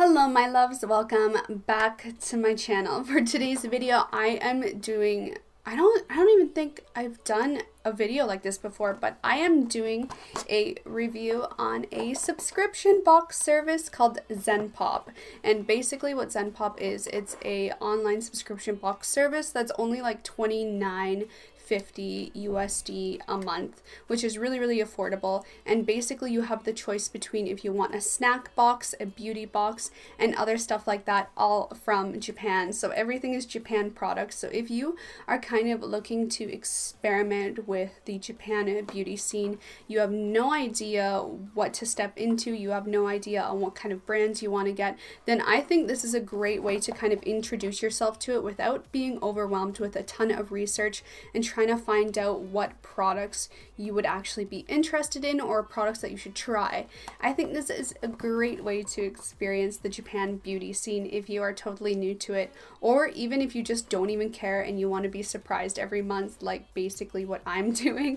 Hello my loves, welcome back to my channel. For today's video I am doing, I don't even think I've done a video like this before, but I am doing a review on a subscription box service called Zenpop. And basically what Zenpop is, it's a online subscription box service that's only like $29.50 USD a month, which is really affordable. And basically you have the choice between if you want a snack box, a beauty box, and other stuff like that, all from Japan. So everything is Japan products. So if you are kind of looking to experiment with the Japan beauty scene, you have no idea what to step into, you have no idea on what kind of brands you want to get, then I think this is a great way to kind of introduce yourself to it without being overwhelmed with a ton of research and trying to find out what products you would actually be interested in or products that you should try. I think this is a great way to experience the Japan beauty scene if you are totally new to it, or even if you just don't even care and you want to be surprised every month, like basically what I'm doing,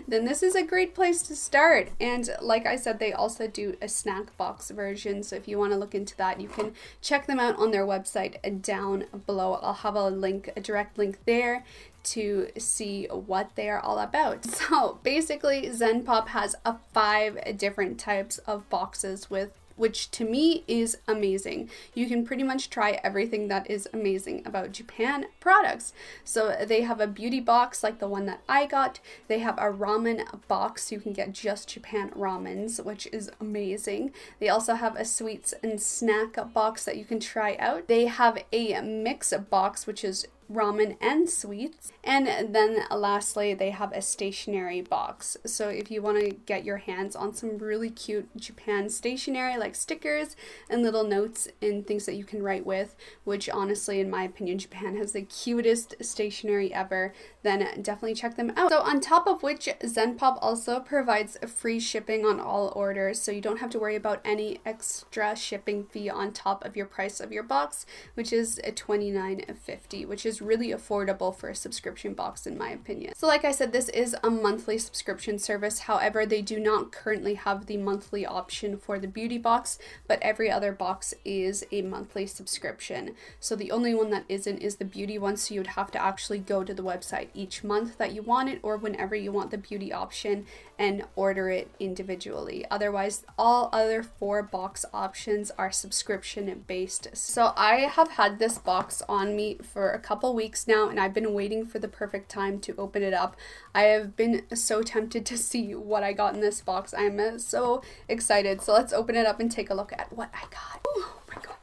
then this is a great place to start. And like I said, they also do a snack box version, so if you want to look into that, you can check them out on their website down below. I'll have a link, a direct link there to see what they are all about. So basically Zenpop has 5 different types of boxes, which to me is amazing. You can pretty much try everything that is amazing about Japan products. So they have a beauty box like the one that I got. They have a ramen box. You can get just Japan ramens, which is amazing. They also have a sweets and snack box that you can try out. They have a mix box, which is ramen and sweets. And then lastly, they have a stationery box. So if you want to get your hands on some really cute Japan stationery like stickers and little notes and things that you can write with, which honestly in my opinion Japan has the cutest stationery ever, then definitely check them out. So on top of which, Zenpop also provides free shipping on all orders, so you don't have to worry about any extra shipping fee on top of your price of your box, which is $29.50, which is really affordable for a subscription box in my opinion. So like I said, this is a monthly subscription service. However, they do not currently have the monthly option for the beauty box, but every other box is a monthly subscription. So the only one that isn't is the beauty one, so you would have to actually go to the website each month that you want it, or whenever you want the beauty option, and order it individually. Otherwise, all other 4 box options are subscription based. So I have had this box on me for a couple weeks now, and I've been waiting for the perfect time to open it up. I have been so tempted to see what I got in this box. I am so excited. So let's open it up and take a look at what I got. Oh my god,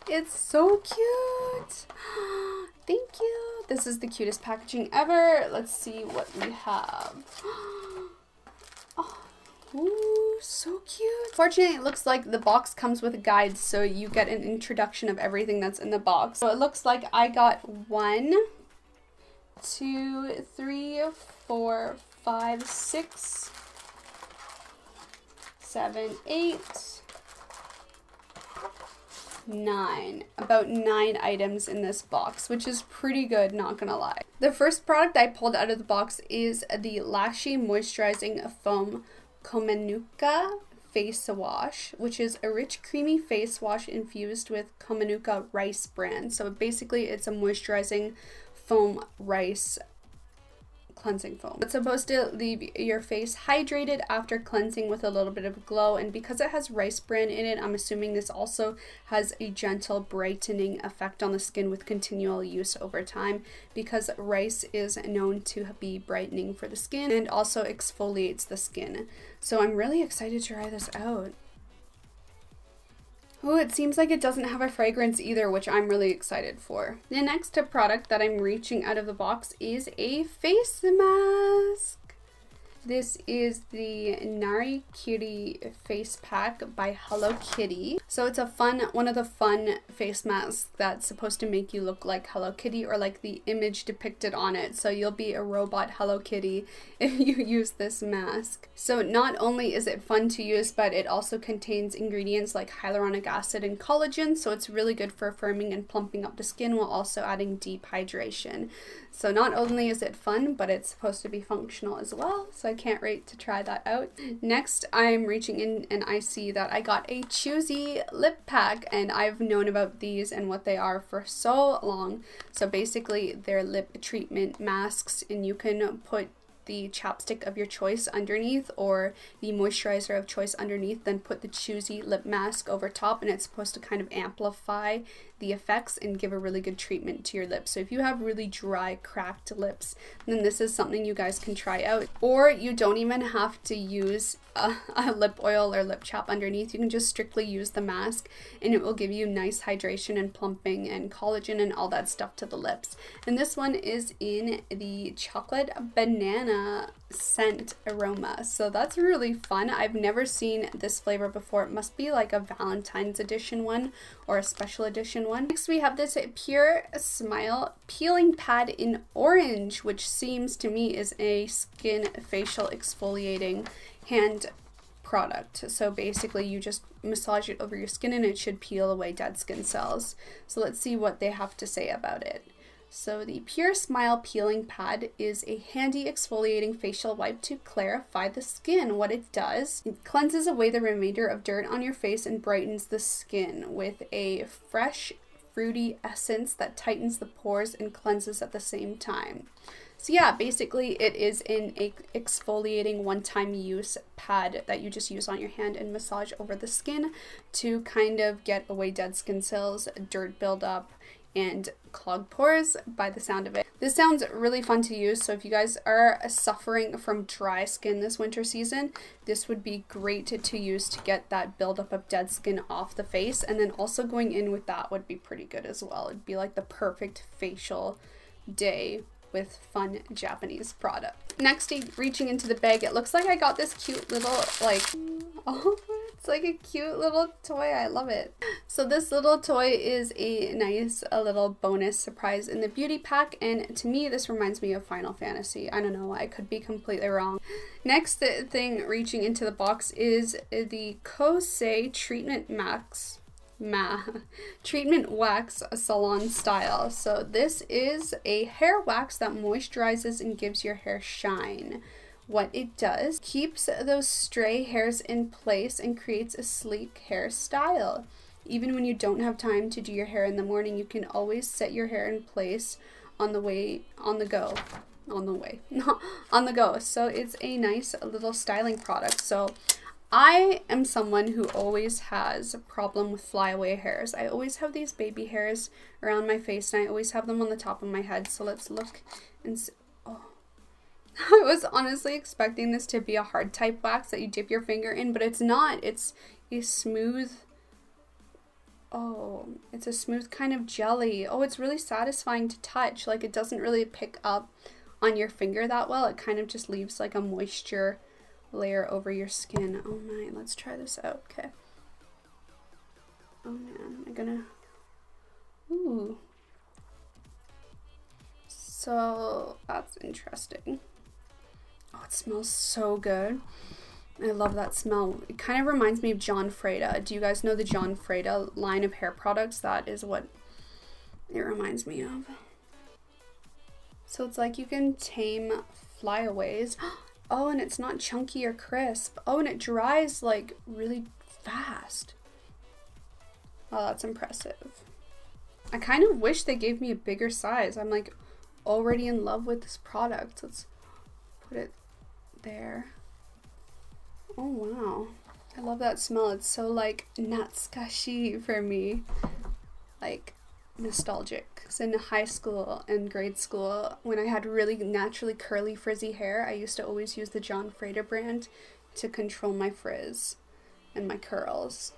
it's so cute. Thank you. This is the cutest packaging ever. Let's see what we have. Oh, ooh, so cute. Fortunately, it looks like the box comes with guides, so you get an introduction of everything that's in the box. So it looks like I got 1, 2, 3, 4, 5, 6, 7, 8, 9. About 9 items in this box, which is pretty good, not gonna lie. The first product I pulled out of the box is the Lashy Moisturizing Foam Komenuka face wash, which is a rich creamy face wash infused with Komenuka rice bran. So basically it's a moisturizing foam rice cleansing foam. It's supposed to leave your face hydrated after cleansing with a little bit of glow, and because it has rice bran in it, I'm assuming this also has a gentle brightening effect on the skin with continual use over time, because rice is known to be brightening for the skin and also exfoliates the skin. So I'm really excited to try this out. Oh, it seems like it doesn't have a fragrance either, which I'm really excited for. The next product that I'm reaching out of the box is a face mask. This is the Nari Kitty face pack by Hello Kitty. So it's a one of the fun face masks that's supposed to make you look like Hello Kitty, or like the image depicted on it. So you'll be a robot Hello Kitty if you use this mask. So not only is it fun to use, but it also contains ingredients like hyaluronic acid and collagen. So it's really good for firming and plumping up the skin while also adding deep hydration. So not only is it fun, but it's supposed to be functional as well. So I can't wait to try that out. Next, I'm reaching in and I see that I got a Choosy lip pack, and I've known about these and what they are for so long. So basically they're lip treatment masks, and you can put the chapstick of your choice underneath or the moisturizer of choice underneath, then put the Choosy lip mask over top, and it's supposed to kind of amplify the effects and give a really good treatment to your lips. So if you have really dry, cracked lips, then this is something you guys can try out. Or you don't even have to use a lip oil or lip chap underneath. You can just strictly use the mask, and it will give you nice hydration and plumping and collagen and all that stuff to the lips. And this one is in the chocolate banana scent aroma, so that's really fun. I've never seen this flavor before. It must be like a Valentine's edition one or a special edition one. Next we have this Pure Smile peeling pad in orange, which seems to me is a skin facial exfoliating hand product. So basically you just massage it over your skin and it should peel away dead skin cells. So let's see what they have to say about it. So the Pure Smile Peeling Pad is a handy exfoliating facial wipe to clarify the skin. What it does, it cleanses away the remainder of dirt on your face and brightens the skin with a fresh, fruity essence that tightens the pores and cleanses at the same time. So yeah, basically it is an exfoliating one-time use pad that you just use on your hand and massage over the skin to kind of get away dead skin cells, dirt buildup, and clogged pores by the sound of it. This sounds really fun to use, so if you guys are suffering from dry skin this winter season, this would be great to use to get that buildup of dead skin off the face, and then also going in with that would be pretty good as well. It'd be like the perfect facial day with fun Japanese product. Next, reaching into the bag, it looks like I got this cute little like, oh, it's like a cute little toy. I love it. So this little toy is a nice little bonus surprise in the beauty pack, and to me this reminds me of Final Fantasy. I don't know, I could be completely wrong. Next thing reaching into the box is the Kosei Treatment Treatment Wax Salon Style. So this is a hair wax that moisturizes and gives your hair shine. What it does, keeps those stray hairs in place and creates a sleek hairstyle. Even when you don't have time to do your hair in the morning, you can always set your hair in place on the go. So it's a nice little styling product. So I am someone who always has a problem with flyaway hairs. I always have these baby hairs around my face, and I always have them on the top of my head. So let's look and see. Oh, I was honestly expecting this to be a hard type wax that you dip your finger in, but it's not. It's a smooth, oh, it's a smooth kind of jelly. Oh, it's really satisfying to touch. Like, it doesn't really pick up on your finger that well. It kind of just leaves like a moisture layer over your skin. Oh my, let's try this out. Okay. Oh man, I'm gonna, ooh. So that's interesting. Oh, it smells so good. I love that smell. It kind of reminds me of John Frieda. Do you guys know the John Frieda line of hair products? That is what it reminds me of. So it's like you can tame flyaways. Oh, and it's not chunky or crisp. Oh, and it dries like really fast. Oh, that's impressive. I kind of wish they gave me a bigger size. I'm like already in love with this product. Let's put it there. Oh wow, I love that smell. It's so like natsukashi for me, like nostalgic. So in high school and grade school, when I had really naturally curly frizzy hair, I used to always use the John Frieda brand to control my frizz and my curls.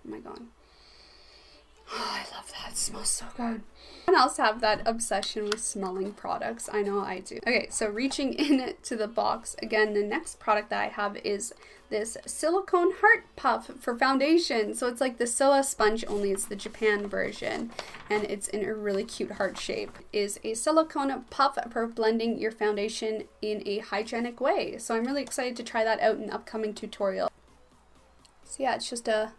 Oh my god. Oh, I love that. It smells so good. Anyone else have that obsession with smelling products? I know I do. Okay, so reaching into the box, again, the next product that I have is this silicone heart puff for foundation. So it's like the Silla sponge, only it's the Japan version, and it's in a really cute heart shape. It is a silicone puff for blending your foundation in a hygienic way. So I'm really excited to try that out in an upcoming tutorial. So yeah, it's just a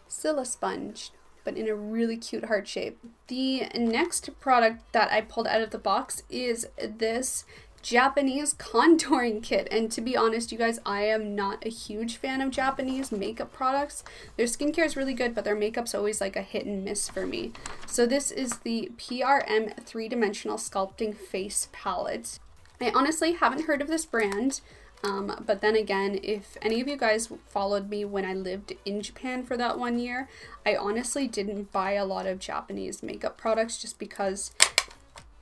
Silla sponge, but in a really cute heart shape. The next product that I pulled out of the box is this Japanese contouring kit. And to be honest, you guys, I am not a huge fan of Japanese makeup products. Their skincare is really good, but their makeup's always like a hit and miss for me. So this is the PRM 3-dimensional sculpting face palette. I honestly haven't heard of this brand. But then again, if any of you guys followed me when I lived in Japan for that 1 year, I honestly didn't buy a lot of Japanese makeup products just because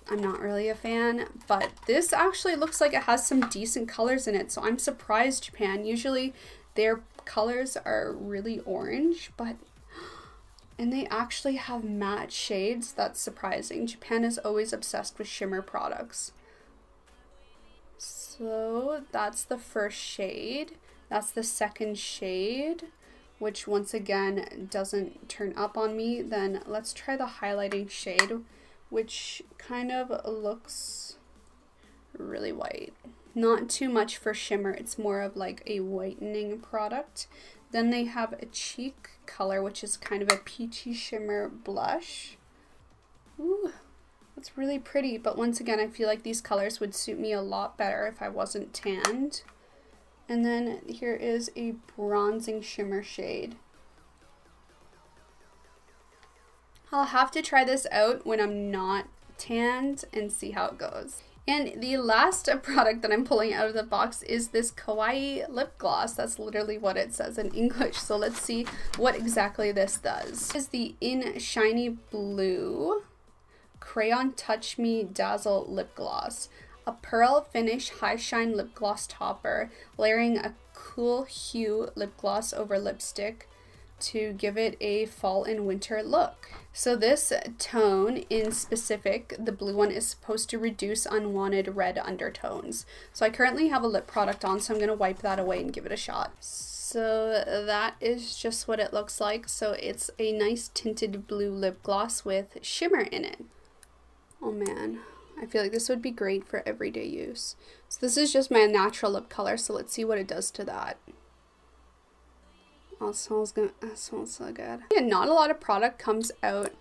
I'm not really a fan. But this actually looks like it has some decent colors in it, so I'm surprised, Japan. Usually their colors are really orange, and they actually have matte shades. That's surprising. Japan is always obsessed with shimmer products. So that's the first shade. That's the second shade, which once again doesn't turn up on me. Then let's try the highlighting shade, which kind of looks really white. Not too much for shimmer. It's more of like a whitening product. Then they have a cheek color, which is kind of a peachy shimmer blush. Ooh. It's really pretty, but once again, I feel like these colors would suit me a lot better if I wasn't tanned. And then here is a bronzing shimmer shade. I'll have to try this out when I'm not tanned and see how it goes. And the last product that I'm pulling out of the box is this kawaii lip gloss. That's literally what it says in English. So let's see what exactly this does. This is the In Shiny Blue Crayon Touch Me Dazzle Lip Gloss. A pearl finish high shine lip gloss topper, layering a cool hue lip gloss over lipstick to give it a fall and winter look. So this tone in specific, the blue one, is supposed to reduce unwanted red undertones. So I currently have a lip product on, so I'm going to wipe that away and give it a shot. So that is just what it looks like. So it's a nice tinted blue lip gloss with shimmer in it. Oh man, I feel like this would be great for everyday use. So this is just my natural lip color, so let's see what it does to that. Oh, it smells good. It smells so good. Yeah, not a lot of product comes out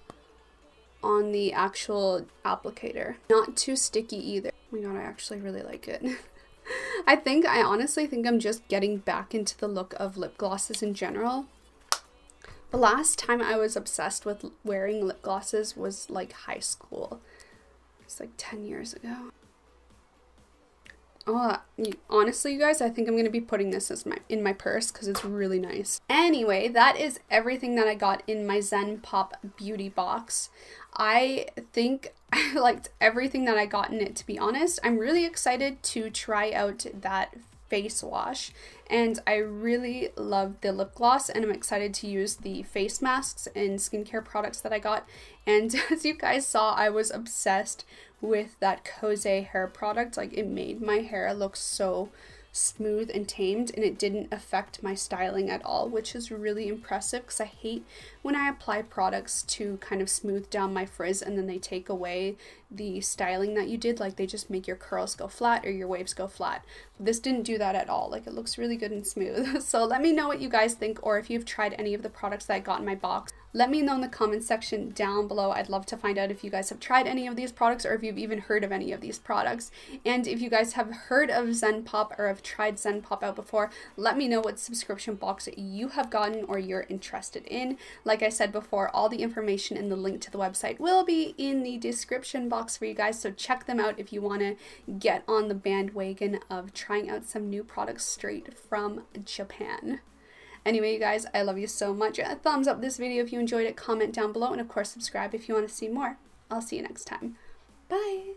on the actual applicator. Not too sticky either. Oh my god, I actually really like it. I honestly think I'm just getting back into the look of lip glosses in general. The last time I was obsessed with wearing lip glosses was like high school. It's like 10 years ago. Oh, honestly, you guys, I think I'm going to be putting this as in my purse because it's really nice. Anyway, that is everything that I got in my Zenpop beauty box. I think I liked everything that I got in it, to be honest. I'm really excited to try out that face wash, and I really love the lip gloss, and I'm excited to use the face masks and skincare products that I got. And as you guys saw, I was obsessed with that Kose hair product. Like, it made my hair look so smooth and tamed, and it didn't affect my styling at all, which is really impressive because I hate when I apply products to kind of smooth down my frizz and then they take away the styling that you did. Like, they just make your curls go flat or your waves go flat. This didn't do that at all. Like, it looks really good and smooth. So let me know what you guys think, or if you've tried any of the products that I got in my box. Let me know in the comment section down below. I'd love to find out if you guys have tried any of these products or if you've even heard of any of these products. And if you guys have heard of Zenpop or have tried Zenpop out before, let me know what subscription box you have gotten or you're interested in. Like I said before, all the information and the link to the website will be in the description box for you guys, so check them out if you want to get on the bandwagon of trying out some new products straight from Japan. Anyway, you guys, I love you so much. Thumbs up this video if you enjoyed it, comment down below, and of course subscribe if you want to see more. I'll see you next time. Bye!